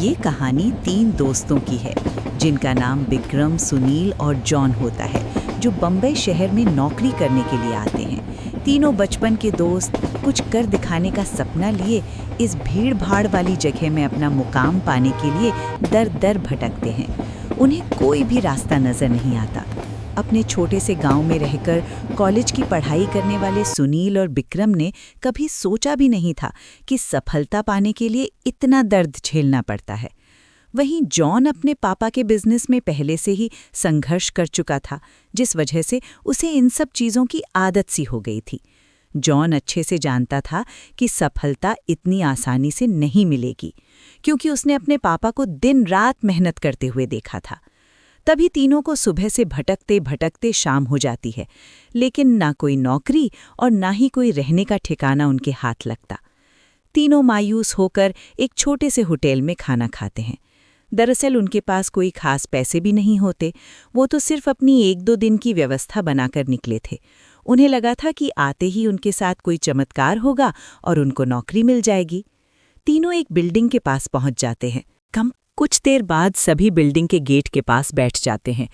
ये कहानी 3 दोस्तों की है जिनका नाम विक्रम, सुनील और जॉन होता है, जो बम्बई शहर में नौकरी करने के लिए आते हैं। तीनों बचपन के दोस्त कुछ कर दिखाने का सपना लिए इस भीड़-भाड़ वाली जगह में अपना मुकाम पाने के लिए दर-दर भटकते हैं। उन्हें कोई भी रास्ता नजर नहीं आता। अपने छोटे से गांव में रहकर कॉलेज की पढ़ाई करने वाले सुनील और विक्रम ने कभी सोचा भी नहीं था कि सफलता पाने के लिए इतना दर्द झेलना पड़ता है। वहीं जॉन अपने पापा के बिजनेस में पहले से ही संघर्ष कर चुका था, जिस वजह से उसे इन सब चीज़ों की आदत सी हो गई थी। जॉन अच्छे से जानता था कि सफलता इतनी आसानी से नहीं मिलेगी, क्योंकि उसने अपने पापा को दिन रात मेहनत करते हुए देखा था। तभी तीनों को सुबह से भटकते भटकते शाम हो जाती है, लेकिन ना कोई नौकरी और ना ही कोई रहने का ठिकाना उनके हाथ लगता। तीनों मायूस होकर एक छोटे से होटल में खाना खाते हैं। दरअसल उनके पास कोई खास पैसे भी नहीं होते, वो तो सिर्फ अपनी 1-2 दिन की व्यवस्था बनाकर निकले थे। उन्हें लगा था कि आते ही उनके साथ कोई चमत्कार होगा और उनको नौकरी मिल जाएगी। तीनों एक बिल्डिंग के पास पहुंच जाते हैं। कुछ देर बाद सभी बिल्डिंग के गेट के पास बैठ जाते हैं।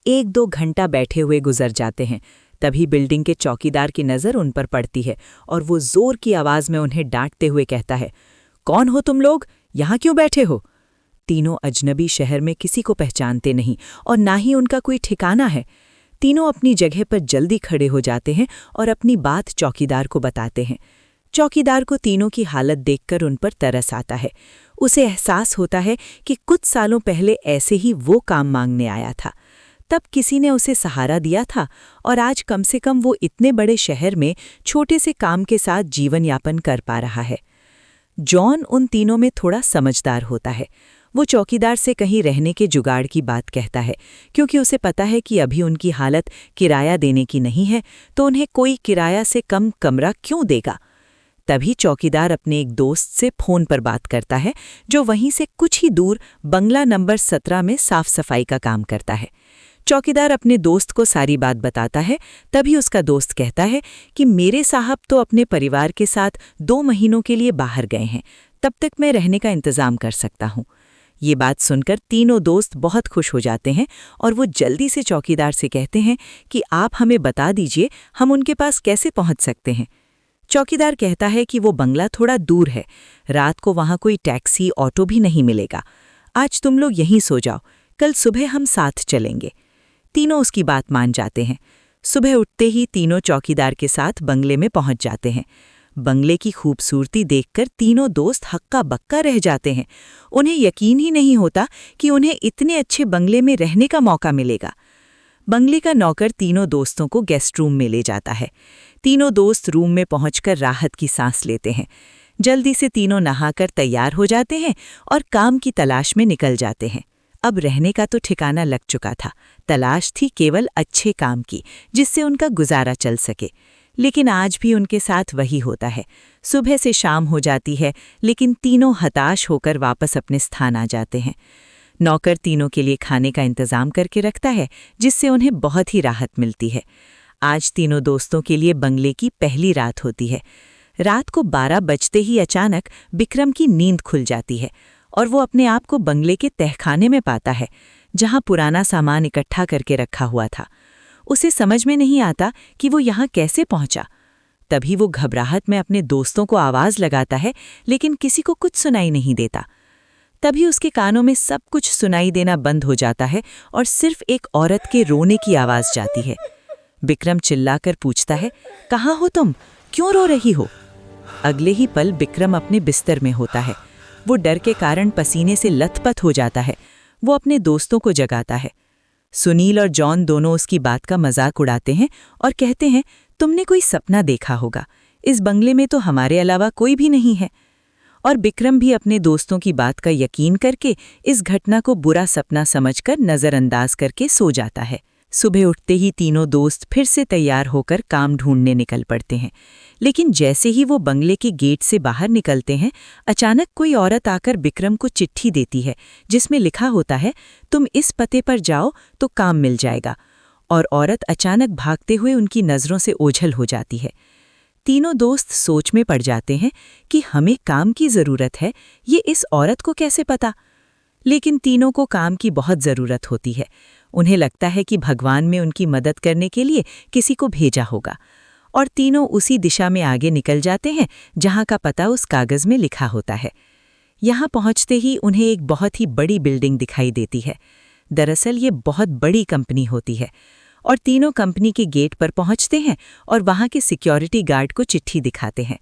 1-2 घंटा बैठे हुए गुजर जाते हैं। तभी बिल्डिंग के चौकीदार की नज़र उन पर पड़ती है और वो जोर की आवाज़ में उन्हें डांटते हुए कहता है, कौन हो तुम लोग? यहाँ क्यों बैठे हो? तीनों अजनबी शहर में किसी को पहचानते नहीं और ना ही उनका कोई ठिकाना है। तीनों अपनी जगह पर जल्दी खड़े हो जाते हैं और अपनी बात चौकीदार को बताते हैं। चौकीदार को तीनों की हालत देखकर उन पर तरस आता है। उसे एहसास होता है कि कुछ सालों पहले ऐसे ही वो काम मांगने आया था। तब किसी ने उसे सहारा दिया था और आज कम से कम वो इतने बड़े शहर में छोटे से काम के साथ जीवन यापन कर पा रहा है। जॉन उन तीनों में थोड़ा समझदार होता है। वो चौकीदार से कहीं रहने के जुगाड़ की बात कहता है, क्योंकि उसे पता है कि अभी उनकी हालत किराया देने की नहीं है, तो उन्हें कोई किराया से कम कमरा क्यों देगा। तभी चौकीदार अपने एक दोस्त से फ़ोन पर बात करता है, जो वहीं से कुछ ही दूर बंगला नंबर 17 में साफ सफाई का काम करता है। चौकीदार अपने दोस्त को सारी बात बताता है। तभी उसका दोस्त कहता है कि मेरे साहब तो अपने परिवार के साथ 2 महीनों के लिए बाहर गए हैं, तब तक मैं रहने का इंतज़ाम कर सकता हूँ। ये बात सुनकर तीनों दोस्त बहुत खुश हो जाते हैं और वो जल्दी से चौकीदार से कहते हैं कि आप हमें बता दीजिए हम उनके पास कैसे पहुँच सकते हैं। चौकीदार कहता है कि वो बंगला थोड़ा दूर है, रात को वहाँ कोई टैक्सी ऑटो भी नहीं मिलेगा। आज तुम लोग यहीं सो जाओ, कल सुबह हम साथ चलेंगे। तीनों उसकी बात मान जाते हैं। सुबह उठते ही तीनों चौकीदार के साथ बंगले में पहुँच जाते हैं। बंगले की खूबसूरती देखकर तीनों दोस्त हक्का बक्का रह जाते हैं। उन्हें यकीन ही नहीं होता कि उन्हें इतने अच्छे बंगले में रहने का मौका मिलेगा। बंगले का नौकर तीनों दोस्तों को गेस्ट रूम में ले जाता है। तीनों दोस्त रूम में पहुंचकर राहत की सांस लेते हैं। जल्दी से तीनों नहाकर तैयार हो जाते हैं और काम की तलाश में निकल जाते हैं। अब रहने का तो ठिकाना लग चुका था, तलाश थी केवल अच्छे काम की, जिससे उनका गुजारा चल सके। लेकिन आज भी उनके साथ वही होता है। सुबह से शाम हो जाती है, लेकिन तीनों हताश होकर वापस अपने स्थान आ जाते हैं। नौकर तीनों के लिए खाने का इंतजाम करके रखता है, जिससे उन्हें बहुत ही राहत मिलती है। आज तीनों दोस्तों के लिए बंगले की पहली रात होती है। रात को 12 बजते ही अचानक विक्रम की नींद खुल जाती है और वो अपने आप को बंगले के तहखाने में पाता है, जहां पुराना सामान इकट्ठा करके रखा हुआ था। उसे समझ में नहीं आता कि वो यहाँ कैसे पहुंचा। तभी वो घबराहट में अपने दोस्तों को आवाज़ लगाता है, लेकिन किसी को कुछ सुनाई नहीं देता। तभी उसके कानों में सब कुछ सुनाई देना बंद हो जाता है और सिर्फ एक औरत के रोने की आवाज़ जाती है। विक्रम चिल्लाकर पूछता है, कहाँ हो तुम? क्यों रो रही हो? अगले ही पल विक्रम अपने बिस्तर में होता है। वो डर के कारण पसीने से लथपथ हो जाता है। वो अपने दोस्तों को जगाता है। सुनील और जॉन दोनों उसकी बात का मजाक उड़ाते हैं और कहते हैं, तुमने कोई सपना देखा होगा, इस बंगले में तो हमारे अलावा कोई भी नहीं है। और विक्रम भी अपने दोस्तों की बात का यकीन करके इस घटना को बुरा सपना समझकर नज़रअंदाज करके सो जाता है। सुबह उठते ही तीनों दोस्त फिर से तैयार होकर काम ढूंढने निकल पड़ते हैं। लेकिन जैसे ही वो बंगले के गेट से बाहर निकलते हैं, अचानक कोई औरत आकर विक्रम को चिट्ठी देती है, जिसमें लिखा होता है, तुम इस पते पर जाओ तो काम मिल जाएगा। और औरत अचानक भागते हुए उनकी नज़रों से ओझल हो जाती है। तीनों दोस्त सोच में पड़ जाते हैं कि हमें काम की ज़रूरत है, ये इस औरत को कैसे पता। लेकिन तीनों को काम की बहुत ज़रूरत होती है। उन्हें लगता है कि भगवान में उनकी मदद करने के लिए किसी को भेजा होगा, और तीनों उसी दिशा में आगे निकल जाते हैं जहाँ का पता उस कागज़ में लिखा होता है। यहाँ पहुँचते ही उन्हें एक बहुत ही बड़ी बिल्डिंग दिखाई देती है। दरअसल ये बहुत बड़ी कंपनी होती है, और तीनों कंपनी के गेट पर पहुँचते हैं और वहाँ के सिक्योरिटी गार्ड को चिट्ठी दिखाते हैं।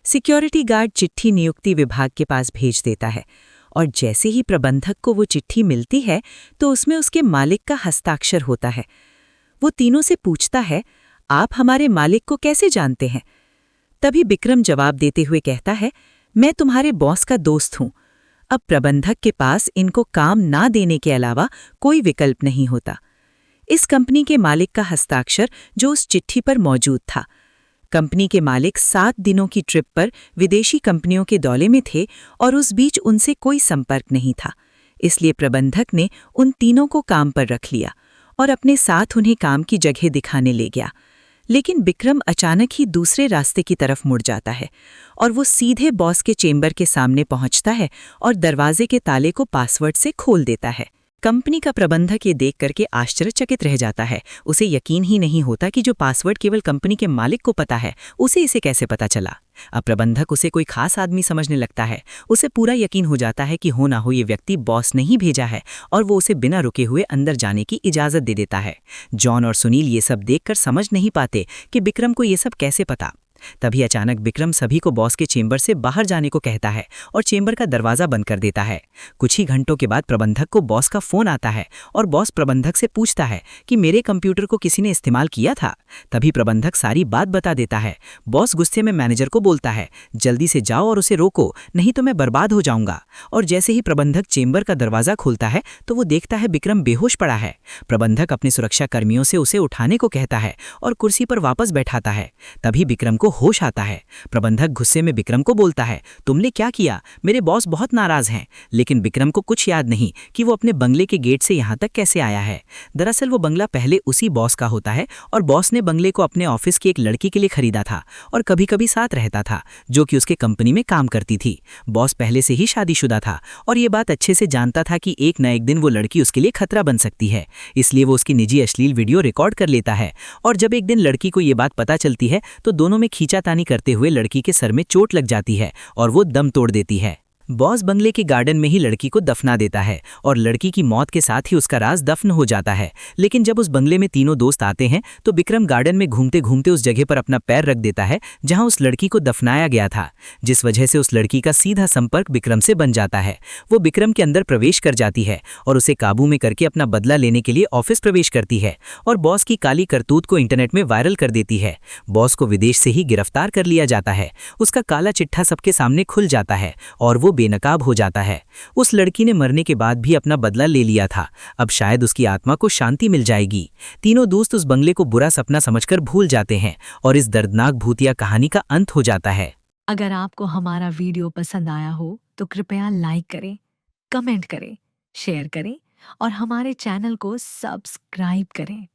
सिक्योरिटी गार्ड चिट्ठी नियुक्ति विभाग के पास भेज देता है, और जैसे ही प्रबंधक को वो चिट्ठी मिलती है तो उसमें उसके मालिक का हस्ताक्षर होता है। वो तीनों से पूछता है, आप हमारे मालिक को कैसे जानते हैं? तभी बिक्रम जवाब देते हुए कहता है, मैं तुम्हारे बॉस का दोस्त हूँ। अब प्रबंधक के पास इनको काम ना देने के अलावा कोई विकल्प नहीं होता। इस कंपनी के मालिक का हस्ताक्षर जो उस चिट्ठी पर मौजूद था। कंपनी के मालिक 7 दिनों की ट्रिप पर विदेशी कंपनियों के दौरे में थे और उस बीच उनसे कोई संपर्क नहीं था। इसलिए प्रबंधक ने उन तीनों को काम पर रख लिया और अपने साथ उन्हें काम की जगह दिखाने ले गया। लेकिन बिक्रम अचानक ही दूसरे रास्ते की तरफ मुड़ जाता है और वो सीधे बॉस के चेंबर के सामने पहुंचता है और दरवाजे के ताले को पासवर्ड से खोल देता है। कंपनी का प्रबंधक ये देख करके आश्चर्यचकित रह जाता है। उसे यकीन ही नहीं होता कि जो पासवर्ड केवल कंपनी के मालिक को पता है, उसे इसे कैसे पता चला। अब प्रबंधक उसे कोई खास आदमी समझने लगता है। उसे पूरा यकीन हो जाता है कि हो ना हो ये व्यक्ति बॉस ने ही भेजा है, और वो उसे बिना रुके हुए अंदर जाने की इजाज़त दे देता है। जॉन और सुनील ये सब देखकर समझ नहीं पाते कि बिक्रम को ये सब कैसे पता। तभी अचानक बिक्रम सभी को बॉस के चेंबर से बाहर जाने को कहता है और चेंबर का दरवाजा बंद कर देता है। कुछ ही घंटों के बाद प्रबंधक को बॉस का फोन आता है और बॉस प्रबंधक से पूछता है कि मेरे कंप्यूटर को किसी ने इस्तेमाल किया था। तभी प्रबंधक सारी बात बता देता है। बॉस गुस्से में मैनेजर को बोलता है, जल्दी से जाओ और उसे रोको, नहीं तो मैं बर्बाद हो जाऊंगा। और जैसे ही प्रबंधक चेंबर का दरवाजा खोलता है तो वो देखता है बिक्रम बेहोश पड़ा है। प्रबंधक अपने सुरक्षा कर्मियों से उसे उठाने को कहता है और कुर्सी पर वापस बैठाता है। तभी बिक्रम को होश आता है। प्रबंधक गुस्से में बिक्रम को बोलता है, तुमने क्या किया? मेरे बॉस बहुत नाराज हैं। लेकिन बिक्रम को कुछ याद नहीं कि वो अपने बंगले के गेट से यहाँ तक कैसे आया है। दरअसल वो बंगला पहले उसी बॉस का होता है और बॉस ने बंगले को अपने ऑफिस की एक लड़की के लिए खरीदा था और कभी कभी साथ रहता था, जो कि उसके कंपनी में काम करती थी। बॉस पहले से ही शादीशुदा था और ये बात अच्छे से जानता था कि एक न एक दिन वो लड़की उसके लिए खतरा बन सकती है। इसलिए वो उसकी निजी अश्लील वीडियो रिकॉर्ड कर लेता है, और जब एक दिन लड़की को ये बात पता चलती है तो दोनों में खींचातानी करते हुए लड़की के सर में चोट लग जाती है और वो दम तोड़ देती है। बॉस बंगले के गार्डन में ही लड़की को दफना देता है और लड़की की मौत के साथ ही उसका राज दफन हो जाता है। लेकिन जब उस बंगले में तीनों दोस्त आते हैं तो बिक्रम गार्डन में घूमते घूमते उस जगह पर अपना पैर रख देता है जहां उस लड़की को दफनाया गया था, जिस वजह से उस लड़की का सीधा संपर्क बिक्रम से बन जाता है। वो बिक्रम के अंदर प्रवेश कर जाती है और उसे काबू में करके अपना बदला लेने के लिए ऑफिस प्रवेश करती है और बॉस की काली करतूत को इंटरनेट में वायरल कर देती है। बॉस को विदेश से ही गिरफ्तार कर लिया जाता है। उसका काला चिट्ठा सबके सामने खुल जाता है और वो बेनकाब हो जाता है। उस लड़की ने मरने के बाद भी अपना बदला ले लिया था। अब शायद उसकी आत्मा को शांति मिल जाएगी। तीनों दोस्त उस बंगले को बुरा सपना समझकर भूल जाते हैं और इस दर्दनाक भूतिया कहानी का अंत हो जाता है। अगर आपको हमारा वीडियो पसंद आया हो तो कृपया लाइक करें, कमेंट करें, शेयर करें और हमारे चैनल को सब्सक्राइब करें।